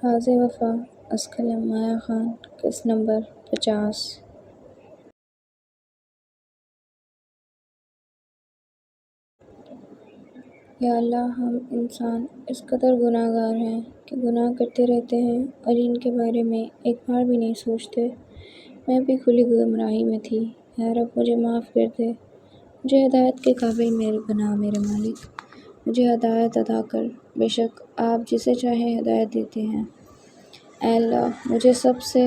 غازِ وفا اسقلم مایا خان قسط نمبر 50۔ یا اللہ، ہم انسان اس قدر گناہ گار ہیں کہ گناہ کرتے رہتے ہیں اور ان کے بارے میں ایک بار بھی نہیں سوچتے۔ میں بھی کھلی گمراہی میں تھی۔ اے رب، مجھے معاف کر دے، مجھے ہدایت کے قابل بنا میرے مالک، مجھے ہدایت عطا کر، بے شک آپ جسے چاہیں ہدایت دیتے ہیں۔ اے اللہ، مجھے سب سے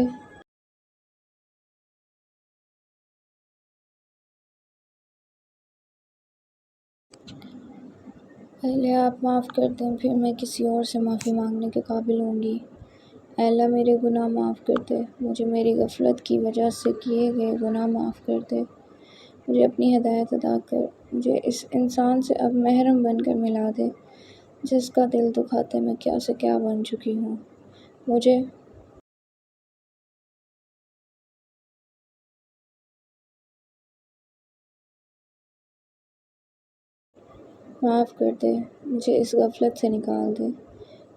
پہلے آپ معاف کر دیں، پھر میں کسی اور سے معافی مانگنے کے قابل ہوں گی۔ اے اللہ، میرے گناہ معاف کر دے، مجھے میری غفلت کی وجہ سے کیے گئے گناہ معاف کر دے، مجھے اپنی ہدایت عطا کر، مجھے اس انسان سے اب محرم بن کر ملا دے جس کا دل دکھاتے میں کیا سے کیا بن چکی ہوں۔ مجھے معاف کر دے، مجھے اس غفلت سے نکال دے،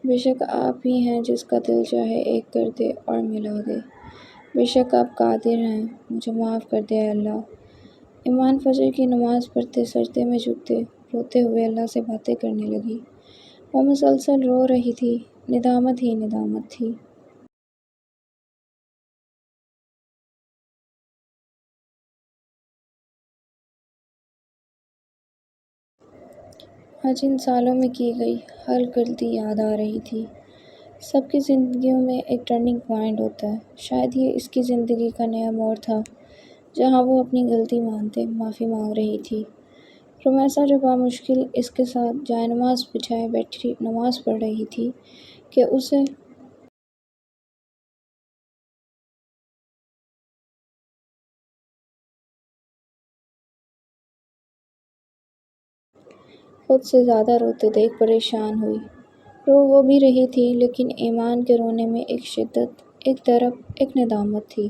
بے شک آپ ہی ہیں جس کا دل چاہے ایک کر دے اور ملا دے، بے شک آپ قادر ہیں، مجھے معاف کر دے۔ اے اللہ، ایمان فجر کی نماز پڑھتے سجدے میں جھکتے روتے ہوئے اللہ سے باتیں کرنے لگی۔ وہ مسلسل رو رہی تھی، ندامت ہی ندامت تھی۔ آج ان سالوں میں کی گئی ہر غلطی یاد آ رہی تھی۔ سب کی زندگیوں میں ایک ٹرننگ پوائنٹ ہوتا ہے، شاید یہ اس کی زندگی کا نیا موڑ تھا جہاں وہ اپنی غلطی مانتے معافی مانگ رہی تھی۔ رومیسا جو بامشکل اس کے ساتھ جائے نماز بچھائے بیٹھی نماز پڑھ رہی تھی کہ اسے خود سے زیادہ روتے دیکھ پریشان ہوئی۔ رو وہ بھی رہی تھی لیکن ایمان کے رونے میں ایک شدت، ایک درد، ایک ندامت تھی۔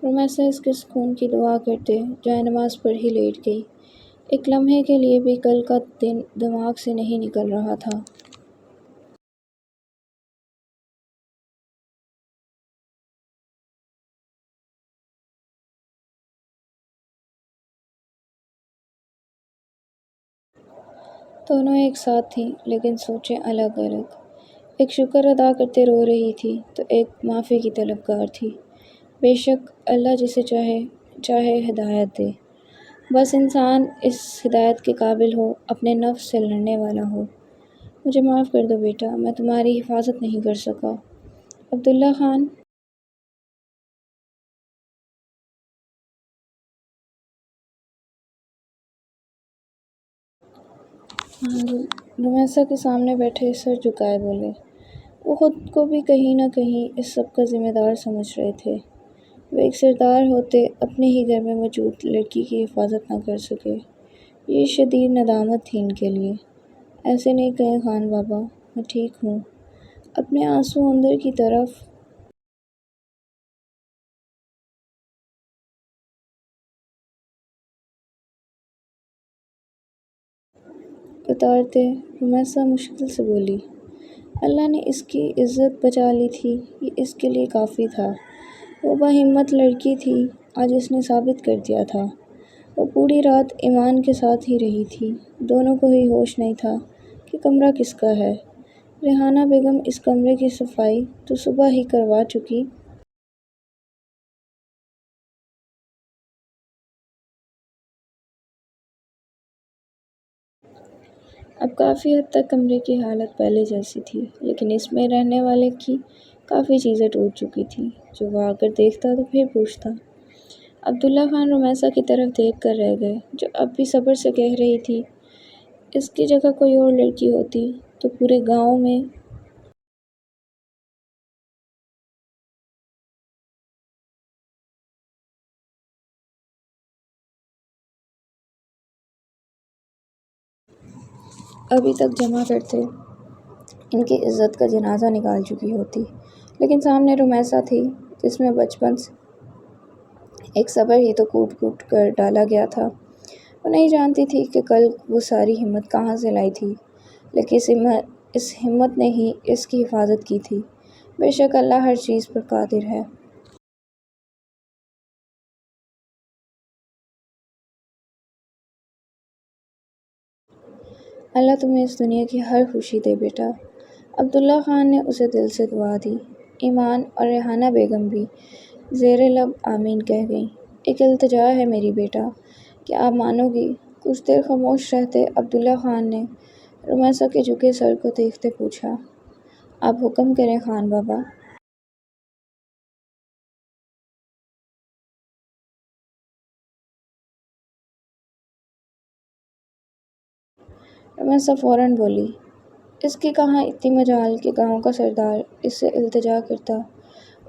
رومیسا اس کے سکون کی دعا کرتے جائے نماز پر ہی لیٹ گئی۔ ایک لمحے کے لیے بھی کل کا دن دماغ سے نہیں نکل رہا تھا۔ دونوں ایک ساتھ تھیں لیکن سوچیں الگ الگ۔ ایک شکر ادا کرتے رو رہی تھی تو ایک معافی کی طلبگار تھی۔ بے شک اللہ جسے چاہے ہدایت دے، بس انسان اس ہدایت کے قابل ہو، اپنے نفس سے لڑنے والا ہو۔ مجھے معاف کر دو بیٹا، میں تمہاری حفاظت نہیں کر سکا۔ عبداللہ خان رومیسا کے سامنے بیٹھے سر جھکائے بولے۔ وہ خود کو بھی کہیں نہ کہیں اس سب کا ذمہ دار سمجھ رہے تھے۔ وہ ایک سردار ہوتے اپنے ہی گھر میں موجود لڑکی کی حفاظت نہ کر سکے۔ یہ شدید ندامت تھی ان کے لیے۔ ایسے نہیں کہیں خان بابا، میں ٹھیک ہوں۔ اپنے آنسو اندر کی طرف اتارتے رومیسا مشکل سے بولی، اللہ نے اس کی عزت بچا لی تھی، یہ اس کے لیے کافی تھا۔ وہ باہمت لڑکی تھی، آج اس نے ثابت کر دیا تھا۔ وہ پوری رات ایمان کے ساتھ ہی رہی تھی، دونوں کو ہی ہوش نہیں تھا کہ کمرہ کس کا ہے۔ ریحانہ بیگم اس کمرے کی صفائی تو صبح ہی کروا چکی۔ اب کافی حد تک کمرے کی حالت پہلے جیسی تھی، لیکن اس میں رہنے والے کی کافی چیزیں ٹوٹ چکی تھیں۔ جو وہ آ کر دیکھتا تو پھر پوچھتا۔ عبداللہ خان رومیسا کی طرف دیکھ کر رہ گئے، جو اب بھی صبر سے کہہ رہی تھی، اس کی جگہ کوئی اور لڑکی ہوتی تو پورے گاؤں میں ابھی تک جمع کرتے ان کی عزت کا جنازہ نکال چکی ہوتی، لیکن سامنے رومیسا تھی جس میں بچپن سے ایک صبر ہی تو کوٹ کوٹ کر ڈالا گیا تھا۔ وہ نہیں جانتی تھی کہ کل وہ ساری ہمت کہاں سے لائی تھی، لیکن اس ہمت نے ہی اس کی حفاظت کی تھی۔ بے شک اللہ ہر چیز پر قادر ہے۔ اللہ تمہیں اس دنیا کی ہر خوشی دے بیٹا۔ عبداللہ خان نے اسے دل سے دعا دی۔ ایمان اور ریحانہ بیگم بھی زیر لب آمین کہہ گئیں۔ ایک التجا ہے میری بیٹا، کیا آپ مانو گی؟ کچھ دیر خاموش رہتے عبداللہ خان نے رمیسا کے جھکے سر کو دیکھتے پوچھا، آپ حکم کریں خان بابا۔ رمیسا فوراً بولی، اس کی کہاں اتنی مجال کہ گاؤں کا سردار اس سے التجا کرتا۔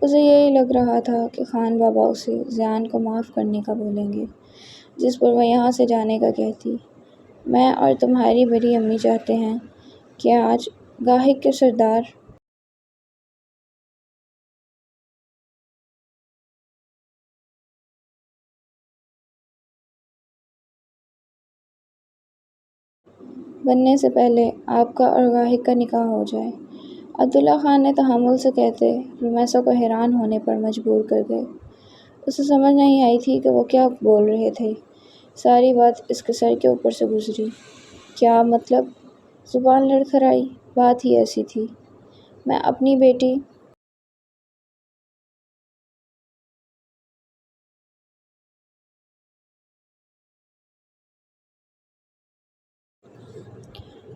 اسے یہی لگ رہا تھا کہ خان بابا اسے زیان کو معاف کرنے کا بولیں گے، جس پر وہ یہاں سے جانے کا کہتی۔ میں اور تمہاری بڑی امی چاہتے ہیں کہ آج گاہک کے سردار بننے سے پہلے آپ کا اور گاہک کا نکاح ہو جائے۔ عبداللہ خان نے تحمل سے کہتے رمیسا کو حیران ہونے پر مجبور کر گئے۔ اسے سمجھ نہیں آئی تھی کہ وہ کیا بول رہے تھے۔ ساری بات اس کے سر کے اوپر سے گزری۔ کیا مطلب؟ زبان لڑکھڑائی۔ بات ہی ایسی تھی۔ میں اپنی بیٹی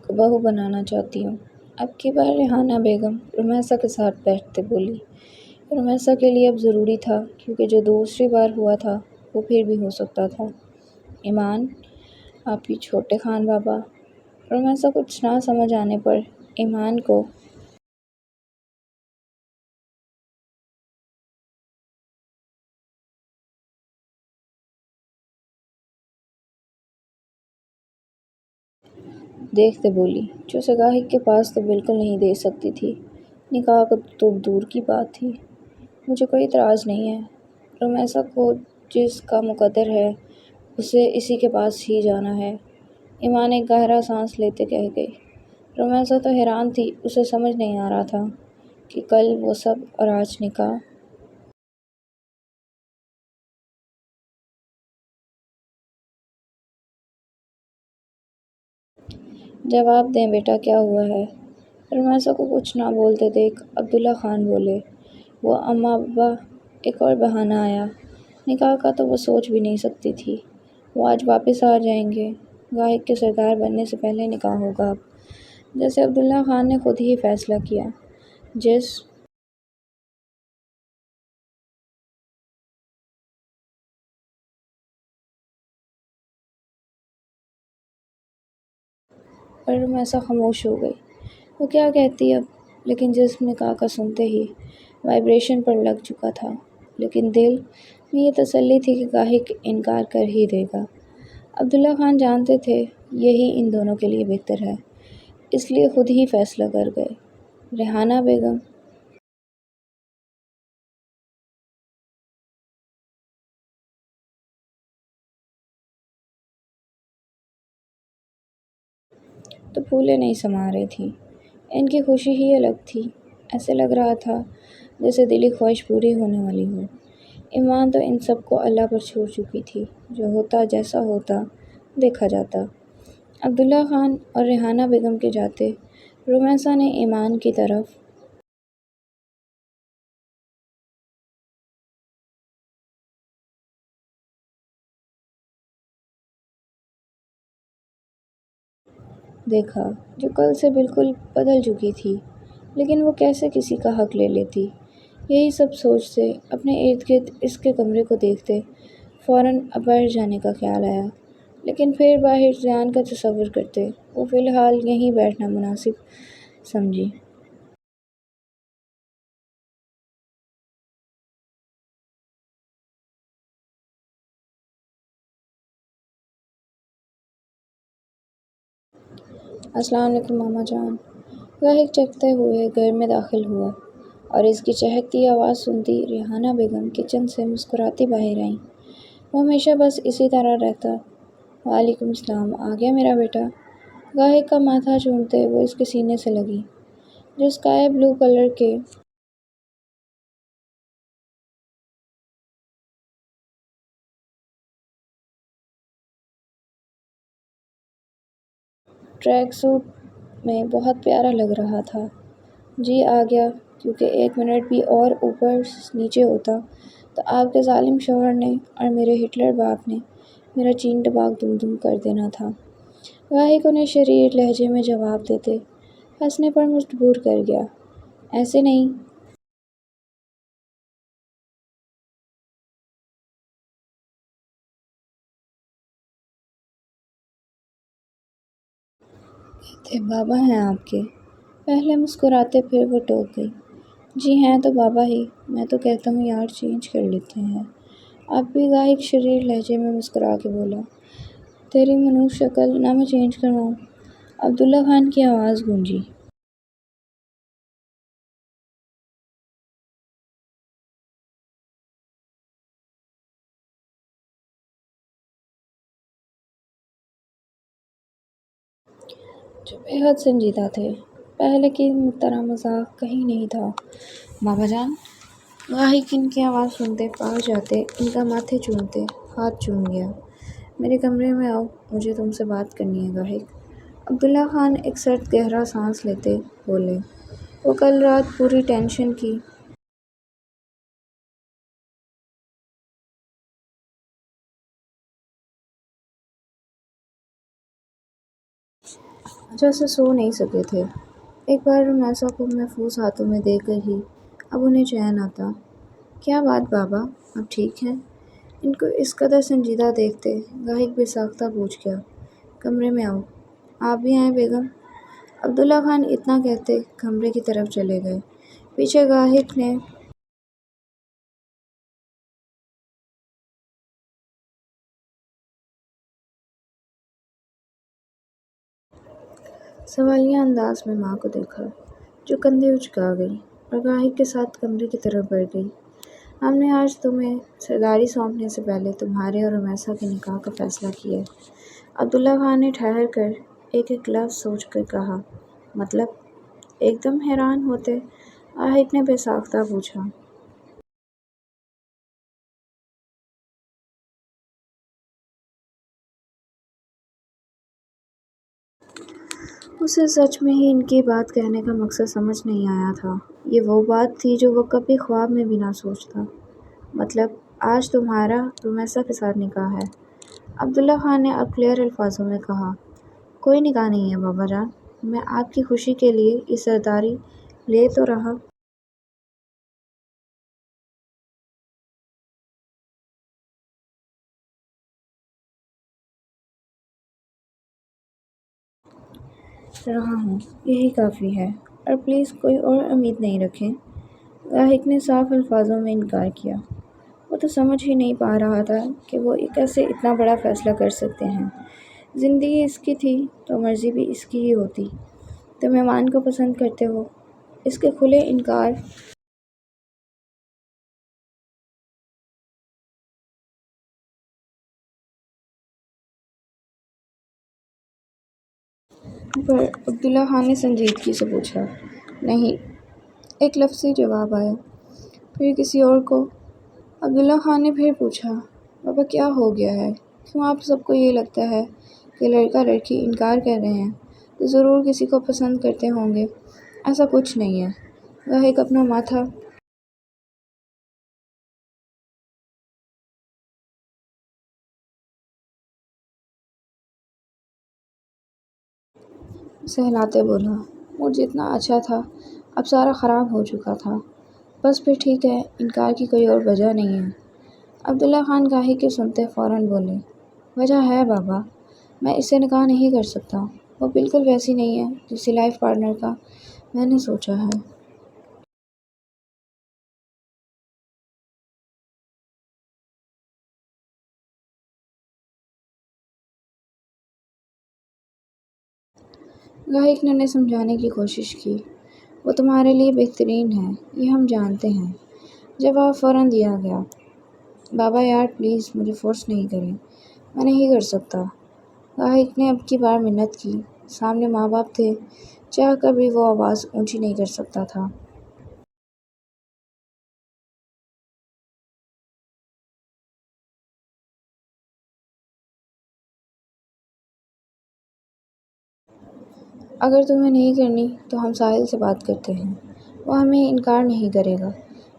کو بہو بنانا چاہتی ہوں۔ اب کی بار ریحانہ بیگم رمیسا کے ساتھ بیٹھتے بولی۔ رمیسا کے لیے اب ضروری تھا، کیونکہ جو دوسری بار ہوا تھا وہ پھر بھی ہو سکتا تھا۔ ایمان، آپ ہی چھوٹے خان بابا۔ رمیسا کچھ نہ سمجھ آنے پر ایمان کو دیکھتے بولی، جو اسے گاہک کے پاس تو بالکل نہیں دے سکتی تھی، نکاح تو دور کی بات تھی۔ مجھے کوئی اعتراض نہیں ہے۔ رمیسا کو جس کا مقدر ہے اسے اسی کے پاس ہی جانا ہے۔ ایمان ایک گہرا سانس لیتے کہہ گئی۔ رمیسا تو حیران تھی، اسے سمجھ نہیں آ رہا تھا کہ کل وہ سب اور آج نکاح۔ جواب دیں بیٹا، کیا ہوا ہے؟ رمیسا کو کچھ نہ بولتے دیکھ عبداللہ خان بولے، وہ اماں ابا، ایک اور بہانہ آیا۔ نکاح کا تو وہ سوچ بھی نہیں سکتی تھی۔ وہ آج واپس آ جائیں گے۔ گاہک کے سردار بننے سے پہلے نکاح ہوگا اب، جیسے عبداللہ خان نے خود ہی فیصلہ کیا۔ جس پر رمیسا خاموش ہو گئی۔ وہ کیا کہتی اب؟ لیکن جسم نکاح کا سنتے ہی وائبریشن پر لگ چکا تھا، لیکن دل میں یہ تسلی تھی کہ گاہک انکار کر ہی دے گا۔ عبداللہ خان جانتے تھے یہی ان دونوں کے لیے بہتر ہے، اس لیے خود ہی فیصلہ کر گئے۔ ریحانہ بیگم تو پھولیں نہیں سما رہی تھیں۔ ان کی خوشی ہی الگ تھی۔ ایسے لگ رہا تھا جیسے دلی خواہش پوری ہونے والی ہو۔ ایمان تو ان سب کو اللہ پر چھوڑ چکی تھی، جو ہوتا جیسا ہوتا دیکھا جاتا۔ عبداللہ خان اور ریحانہ بیگم کے جاتے رمیسا نے ایمان کی طرف دیکھا، جو کل سے بالکل بدل چکی تھی، لیکن وہ کیسے کسی کا حق لے لیتی؟ یہی سب سوچتے اپنے ارد گرد اس کے کمرے کو دیکھتے فوراً باہر جانے کا خیال آیا، لیکن پھر باہر زیان کا تصور کرتے وہ فی الحال یہیں بیٹھنا مناسب سمجھی۔ السلام علیکم ماما جان۔ گاہک چکھتے ہوئے گھر میں داخل ہوا اور اس کی چہکتی آواز سنتی ریحانہ بیگم کچن سے مسکراتی باہر آئیں۔ وہ ہمیشہ بس اسی طرح رہتا۔ وعلیکم السلام، آ گیا میرا بیٹا؟ گاہک کا ماتھا چومتے وہ اس کے سینے سے لگی، جو اسکائی بلو کلر کے ٹریک سوٹ میں بہت پیارا لگ رہا تھا۔ جی آ گیا، کیونکہ 1 منٹ بھی اور اوپر نیچے ہوتا تو آپ کے ظالم شوہر نے اور میرے ہٹلر باپ نے میرا چین ٹباک دم دم کر دینا تھا۔ راہک انہیں شریر لہجے میں جواب دیتے ہنسنے پر مجبور کر گیا۔ ایسے نہیں تھے، بابا ہیں آپ کے۔ پہلے مسکراتے پھر وہ ٹوک گئی۔ جی ہیں تو بابا ہی، میں تو کہتا ہوں یار چینج کر لیتے ہیں۔ اب بھی گاہک شریر لہجے میں مسکرا کے بولا، تیری منوس شکل نہ میں چینج کرواؤں۔ عبداللہ خان کی آواز گونجی۔ جو بے حد سنجیدہ تھے۔ پہلے کی طرح مذاق کہیں نہیں تھا۔ بابا جان، گاہک ان کی آواز سنتے پاس جاتے، ان کا ماتھے چومتے ہاتھ چوم گیا۔ میرے کمرے میں آؤ، مجھے تم سے بات کرنی ہے گاہک۔ عبداللہ خان ایک سخت گہرا سانس لیتے بولے، وہ کل رات پوری ٹینشن کی وجہ سے سو نہیں سکے تھے۔ ایک بار رمیسا کو محفوظ ہاتھوں میں دے کر ہی اب انہیں چین آتا۔ کیا بات بابا، اب ٹھیک ہیں؟ ان کو اس قدر سنجیدہ دیکھتے گاہک بے ساختہ پوچھ گیا۔ کمرے میں آؤ۔ آپ بھی آئیں بیگم۔ عبداللہ خان اتنا کہتے کمرے کی طرف چلے گئے۔ پیچھے گاہک نے سوالیہ انداز میں ماں کو دیکھا، جو کندھے اچکا گئی اور گاہک کے ساتھ کمرے کی طرف بڑھ گئی۔ ہم نے آج تمہیں سرداری سونپنے سے پہلے تمہارے اور رمیسا کے نکاح کا فیصلہ کیا ہے۔ عبداللہ خان نے ٹھہر کر ایک ایک لفظ سوچ کر کہا۔ مطلب؟ ایک دم حیران ہوتے گاہک نے بے ساختہ پوچھا۔ اسے سچ میں ہی ان کی بات کہنے کا مقصد سمجھ نہیں آیا تھا۔ یہ وہ بات تھی جو وہ کبھی خواب میں بھی نہ سوچتا۔ مطلب آج تمہارا رمیسا کے ساتھ نکاح ہے؟ عبداللہ خان نے اب کلیئر الفاظوں میں کہا۔ کوئی نکاح نہیں ہے بابا جان، میں آپ کی خوشی کے لیے یہ سرداری لے تو رہا ہوں، یہی کافی ہے، اور پلیز کوئی اور امید نہیں رکھیں۔ گاہک نے صاف الفاظوں میں انکار کیا۔ وہ تو سمجھ ہی نہیں پا رہا تھا کہ وہ کیسے اتنا بڑا فیصلہ کر سکتے ہیں۔ زندگی اس کی تھی تو مرضی بھی اس کی ہی ہوتی۔ تم مہمان کو پسند کرتے ہو، اس کے کھلے انکار پر عبداللہ خان نے سنجیدگی سے پوچھا۔ نہیں، ایک لفظی جواب آیا۔ پھر کسی اور کو عبداللہ خان نے پھر پوچھا، بابا کیا ہو گیا ہے؟ کیوں آپ سب کو یہ لگتا ہے کہ لڑکا لڑکی انکار کر رہے ہیں تو ضرور کسی کو پسند کرتے ہوں گے؟ ایسا کچھ نہیں ہے۔ گاہک اپنا ماتھا سہلاتے بولا، موڈ جتنا اچھا تھا اب سارا خراب ہو چکا تھا۔ بس پھر ٹھیک ہے، انکار کی کوئی اور وجہ نہیں ہے۔ عبداللہ خان گاہک کے سنتے فوراً بولے، وجہ ہے بابا، میں اس سے نکاح نہیں کر سکتا۔ وہ بالکل ویسی نہیں ہے جیسی لائف پارٹنر کا میں نے سوچا ہے۔ گاہک نے انہیں سمجھانے کی کوشش کی، وہ تمہارے لیے بہترین ہے، یہ ہم جانتے ہیں۔ جواب فوراً دیا گیا۔ بابا یار پلیز مجھے فورس نہیں کریں، میں نہیں کر سکتا۔ گاہک نے اب کی بار منت کی، سامنے ماں باپ تھے، چاہ کر بھی وہ آواز اونچی نہیں کر سکتا تھا۔ اگر تمہیں نہیں کرنی تو ہم ساحل سے بات کرتے ہیں، وہ ہمیں انکار نہیں کرے گا،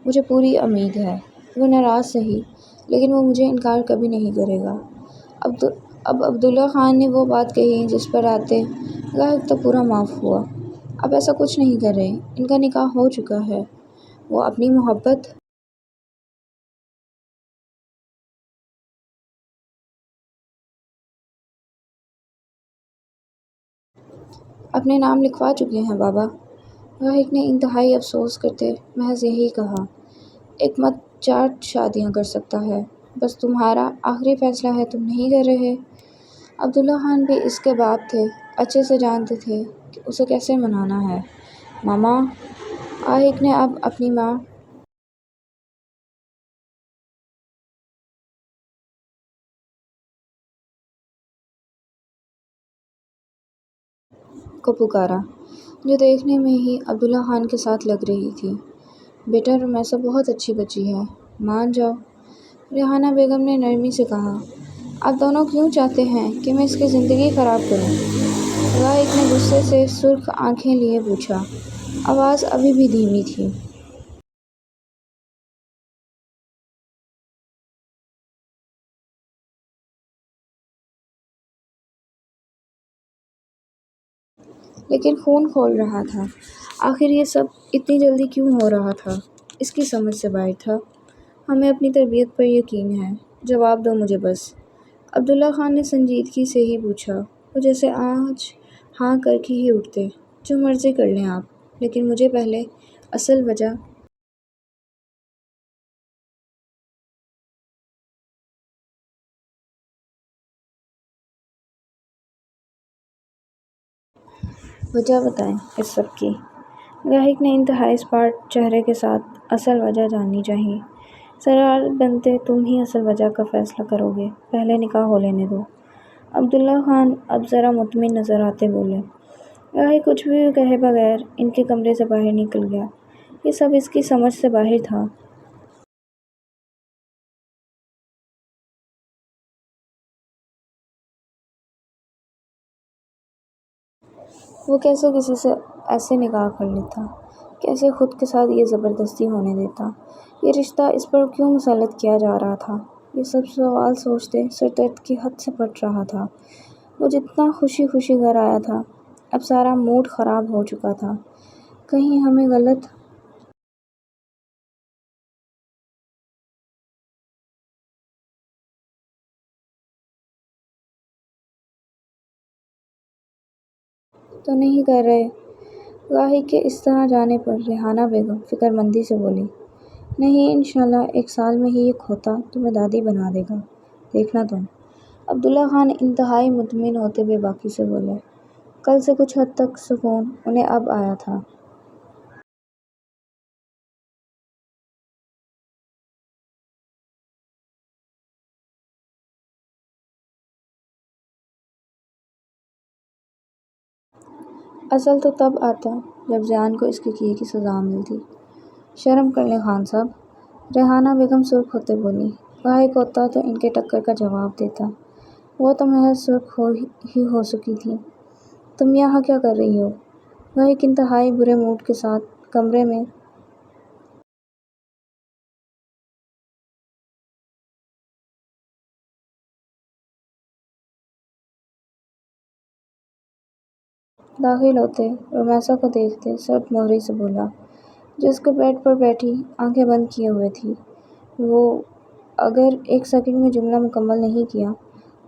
مجھے پوری امید ہے۔ وہ ناراض سہی لیکن وہ مجھے انکار کبھی نہیں کرے گا۔ اب عبداللہ خان نے وہ بات کہی جس پر آتے لاحق تو پورا معاف ہوا۔ اب ایسا کچھ نہیں کر رہے، ان کا نکاح ہو چکا ہے۔ وہ اپنی محبت اپنے نام لکھوا چکے ہیں بابا۔ راہق نے انتہائی افسوس کرتے محض یہی کہا، ایک مرد 4 شادیاں کر سکتا ہے، بس تمہارا آخری فیصلہ ہے، تم نہیں کر رہے۔ عبداللہ خان بھی اس کے باپ تھے، اچھے سے جانتے تھے کہ اسے کیسے منانا ہے۔ ماما، راہق نے اب اپنی ماں کو پکارا، جو دیکھنے میں ہی عبداللہ خان کے ساتھ لگ رہی تھی۔ بیٹا رمیسا بہت اچھی بچی ہے، مان جاؤ، ریحانہ بیگم نے نرمی سے کہا۔ آپ دونوں کیوں چاہتے ہیں کہ میں اس کی زندگی خراب کروں؟ راہق نے غصے سے سرخ آنکھیں لیے پوچھا، آواز ابھی بھی دھیمی تھی۔ لیکن خون کھول رہا تھا، آخر یہ سب اتنی جلدی کیوں ہو رہا تھا؟ اس کی سمجھ سے باہر تھا۔ ہمیں اپنی تربیت پر یقین ہے، جواب دو مجھے بس۔ عبداللہ خان نے سنجیدگی سے ہی پوچھا، وہ جیسے آج ہاں کر کے ہی اٹھتے، جو مرضی کر لیں آپ، لیکن مجھے پہلے اصل وجہ بتائیں اس سب کی۔ راہق نے انتہائی اسپاٹ چہرے کے ساتھ اصل وجہ جاننی چاہی۔ سرحد بنتے تم ہی اصل وجہ کا فیصلہ کرو گے، پہلے نکاح ہو لینے دو۔ عبداللہ خان اب ذرا مطمئن نظر آتے بولے۔ راہق کچھ بھی کہے بغیر ان کے کمرے سے باہر نکل گیا۔ یہ سب اس کی سمجھ سے باہر تھا۔ وہ کیسے کسی سے ایسے نکاح کر لیتا؟ کیسے خود کے ساتھ یہ زبردستی ہونے دیتا؟ یہ رشتہ اس پر کیوں مسلط کیا جا رہا تھا؟ یہ سب سوال سوچتے سر درد کی حد سے پھٹ رہا تھا۔ وہ جتنا خوشی خوشی گھر آیا تھا، اب سارا موڈ خراب ہو چکا تھا۔ کہیں ہمیں غلط تو نہیں کر رہے؟ راہق کے اس طرح جانے پر ریحانہ بیگم فکر مندی سے بولی، نہیں انشاءاللہ 1 سال میں ہی یہ کھوتا تمہیں دادی بنا دے گا، دیکھنا تم۔ عبداللہ خان انتہائی مطمئن ہوتے ہوئے باقی سے بولے۔ کل سے کچھ حد تک سکون انہیں اب آیا تھا۔ اصل تو تب آتا جب زیان کو اس کے کیے کی سزا ملتی۔ شرم کر لیں خان صاحب، ریحانہ بیگم سرخ ہوتے بولی۔ راہق ہوتا تو ان کے ٹکر کا جواب دیتا، وہ تو محض سرخ ہی ہو سکی تھی۔ تم یہاں کیا کر رہی ہو؟ راہق انتہائی برے موڈ کے ساتھ کمرے میں داخل ہوتے رمیسا کو دیکھتے سرد مہری سے بولا، جو اس کے بیڈ پر بیٹھی آنکھیں بند کیے ہوئے تھی۔ وہ اگر 1 سیکنڈ میں جملہ مکمل نہیں کیا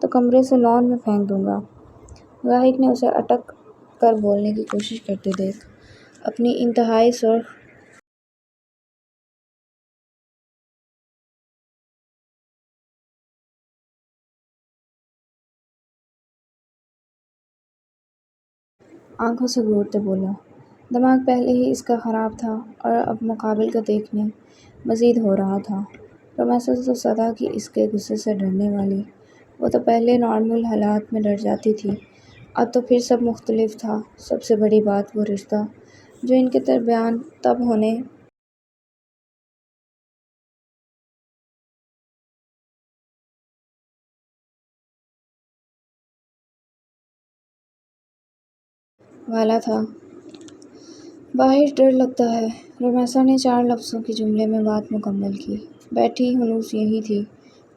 تو کمرے سے لان میں پھینک دوں گا۔ راہق نے اسے اٹک کر بولنے کی کوشش کرتے دیکھ اپنی انتہائی سرخ آنکھوں سے گھورتے بولا، دماغ پہلے ہی اس کا خراب تھا اور اب مقابل کا دیکھنے مزید ہو رہا تھا۔ رمیسا تو سدا کی اس کے غصے سے ڈرنے والی، وہ تو پہلے نارمل حالات میں ڈر جاتی تھی، اب تو پھر سب مختلف تھا۔ سب سے بڑی بات وہ رشتہ جو ان کے درمیان تب ہونے والا تھا۔ باہر ڈر لگتا ہے۔ رمیسا نے 4 لفظوں کے جملے میں بات مکمل کی۔ بیٹھی ہنوس یہی تھی۔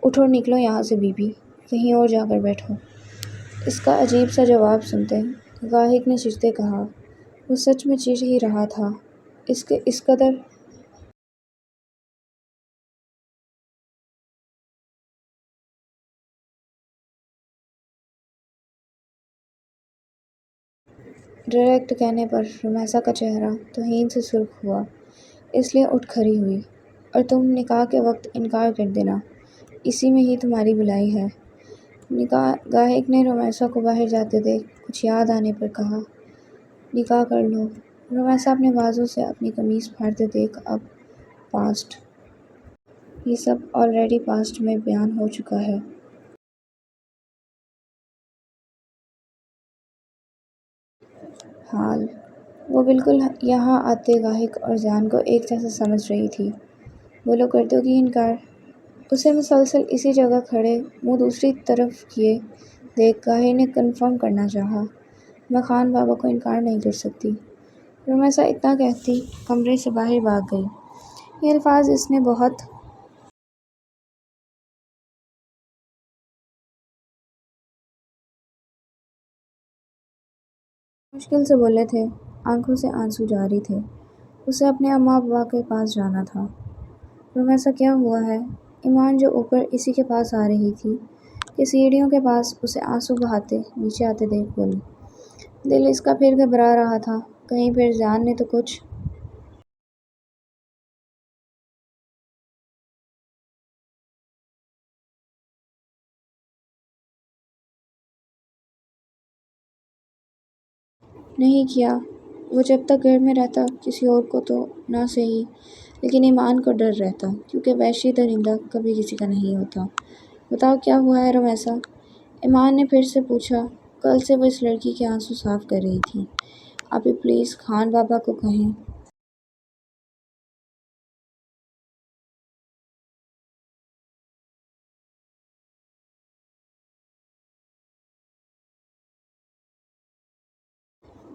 اٹھو اور نکلو یہاں سے بی بی، کہیں اور جا کر بیٹھو۔ اس کا عجیب سا جواب سنتے گاہک نے چیختے کہا، وہ سچ میں چیخ ہی رہا تھا۔ اس قدر ڈائریکٹ کہنے پر رمیسا کا چہرہ توہین سے سرخ ہوا، اس لیے اٹھ کھڑی ہوئی۔ اور تم نکاح کے وقت انکار کر دینا، اسی میں ہی تمہاری بھلائی ہے۔ گاہک نے رمیسا کو باہر جاتے دیکھ کچھ یاد آنے پر کہا، نکاح کر لو۔ رمیسا اپنے بازو سے اپنی قمیض پھاڑتے دیکھ اب پاسٹ، یہ سب آلریڈی پاسٹ میں بیان ہو چکا ہے۔ حال وہ بالکل یہاں آتے گاہک اور جان کو ایک جیسا سمجھ رہی تھی۔ بولو کر دو گی انکار؟ اسے مسلسل اسی جگہ کھڑے منہ دوسری طرف کیے دیکھ گاہک نے کنفرم کرنا چاہا، میں خان بابا کو انکار نہیں کر سکتی۔ رمیسا اتنا کہتی کمرے سے باہر بھاگ گئی۔ یہ الفاظ اس نے بہت مشکل سے بولے تھے، آنکھوں سے آنسو جاری تھے۔ اسے اپنے اماں ابا کے پاس جانا تھا۔ رمیسا کیا ہوا ہے؟ ایمان جو اوپر اسی کے پاس آ رہی تھی کہ سیڑھیوں کے پاس اسے آنسو بہاتے نیچے آتے دیکھ بولی۔ دل اس کا پھر گھبرا رہا تھا، کہیں پھر جان نے تو کچھ نہیں کیا۔ وہ جب تک گھر میں رہتا کسی اور کو تو نہ سہی، لیکن ایمان کو ڈر رہتا، کیونکہ وحشی درندہ کبھی کسی کا نہیں ہوتا۔ بتاؤ کیا ہوا ہے رمیسا؟ ایمان نے پھر سے پوچھا۔ کل سے وہ اس لڑکی کے آنسو صاف کر رہی تھی۔ ابھی پلیز خان بابا کو کہیں۔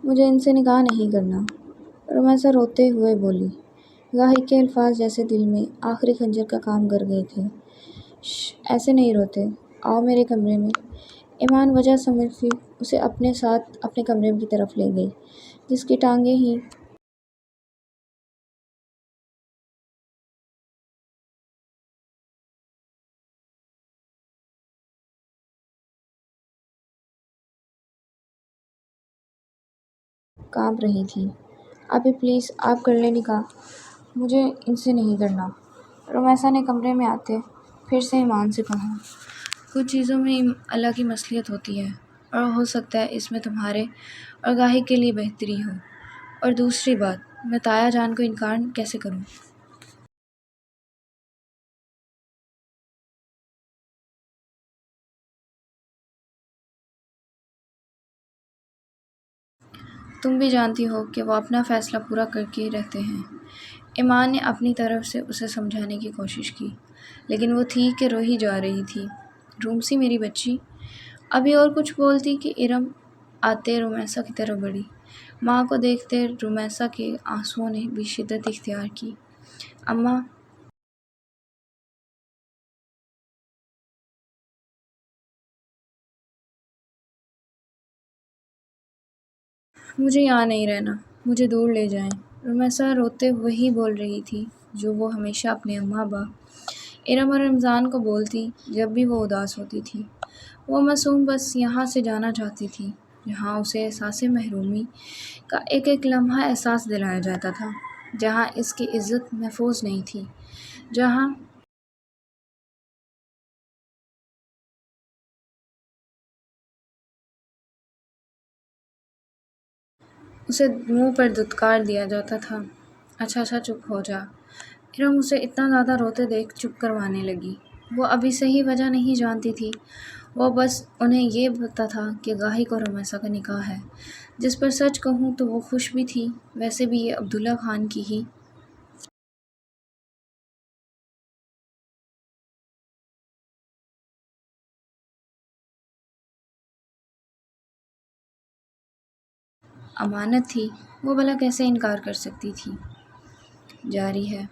مجھے ان سے نکاح نہیں کرنا، رمیسا روتے ہوئے بولی۔ گاہک کے الفاظ جیسے دل میں آخری خنجر کا کام کر گئے تھے۔ شش، ایسے نہیں روتے، آؤ میرے کمرے میں۔ ایمان وجہ سمجھتی اسے اپنے ساتھ اپنے کمرے کی طرف لے گئی، جس کی ٹانگیں ہی کانپ رہی تھی۔ ابھی پلیز آپ کر لیں نکاح، مجھے ان سے نہیں کرنا۔ رمیسا نے کمرے میں آتے پھر سے ایمان سے کہا، کچھ چیزوں میں اللہ کی مصلحت ہوتی ہے، اور ہو سکتا ہے اس میں تمہارے اور گاہک کے لیے بہتری ہو۔ اور دوسری بات، میں تایا جان کو انکار کیسے کروں؟ تم بھی جانتی ہو کہ وہ اپنا فیصلہ پورا کر کے رہتے ہیں۔ ایمان نے اپنی طرف سے اسے سمجھانے کی کوشش کی، لیکن وہ تھی کہ رو ہی جا رہی تھی۔ رومسی میری بچی، ابھی اور کچھ بولتی کہ ارم آتے رمیسا کی طرف بڑھی۔ ماں کو دیکھتے رمیسا کے آنسوؤں نے بھی شدت اختیار کی۔ اماں، مجھے یہاں نہیں رہنا، مجھے دور لے جائیں۔ رمیسا روتے وہی بول رہی تھی جو وہ ہمیشہ اپنے اماں ابا ارم اور رمضان کو بولتی جب بھی وہ اداس ہوتی تھی۔ وہ معصوم بس یہاں سے جانا چاہتی تھی، جہاں اسے احساس محرومی کا ایک ایک لمحہ احساس دلایا جاتا تھا، جہاں اس کی عزت محفوظ نہیں تھی، جہاں اسے منہ پر دھتکار دیا جاتا تھا۔ اچھا اچھا چپ ہو جا۔ ارم اسے اتنا زیادہ روتے دیکھ چپ کروانے لگی۔ وہ ابھی صحیح وجہ نہیں جانتی تھی، وہ بس انہیں یہ پتہ تھا کہ گاہک اور رمیسا کا نکاح ہے، جس پر سچ کہوں تو وہ خوش بھی تھی۔ ویسے بھی یہ عبداللہ خان کی ہی امانت تھی وہ بھلا کیسے انکار کر سکتی تھی۔ جاری ہے۔